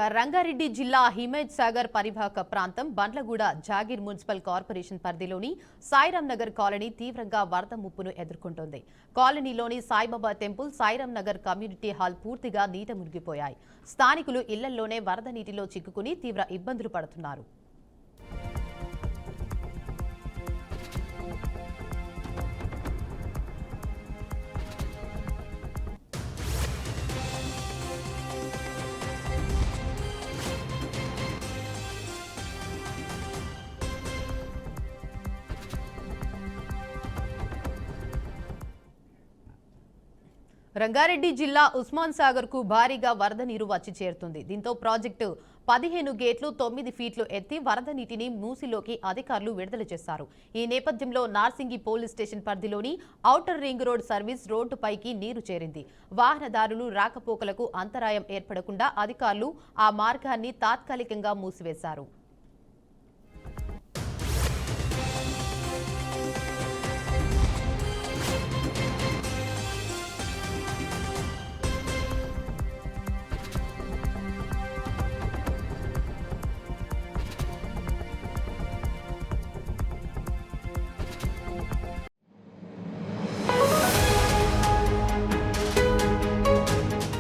రంగారెడ్డి జిల్లా హిమేజ్ సాగర్ పరివాహక ప్రాంతం బండ్లగూడ జాగీర్ మున్సిపల్ కార్పొరేషన్ పరిధిలోని సాయిరాం నగర్ కాలనీ తీవ్రంగా వరద ముప్పును ఎదుర్కొంటోంది. కాలనీలోని Saibaba temple, Sairam Nagar community hall పూర్తిగా నీట మునిగిపోయాయి. స్థానికులు ఇళ్లలోనే వరద నీటిలో చిక్కుకుని తీవ్ర ఇబ్బందులు పడుతున్నారు. రంగారెడ్డి జిల్లా ఉస్మాన్ సాగర్ కు భారీగా వరద నీరు వచ్చి చేరుతుంది. దీంతో ప్రాజెక్టు 15 గేట్లు 9 ఫీట్లు ఎత్తి వరద నీటిని మూసిలోకి అధికారులు విడుదల చేశారు. ఈ నేపథ్యంలో నార్సింగి పోలీస్ స్టేషన్ పరిధిలోని ఔటర్ రింగ్ రోడ్ సర్వీస్ రోడ్డుపైకి నీరు చేరింది. వాహనదారులు రాకపోకలకు అంతరాయం ఏర్పడకుండా అధికారులు ఆ మార్గాన్ని తాత్కాలికంగా మూసివేశారు.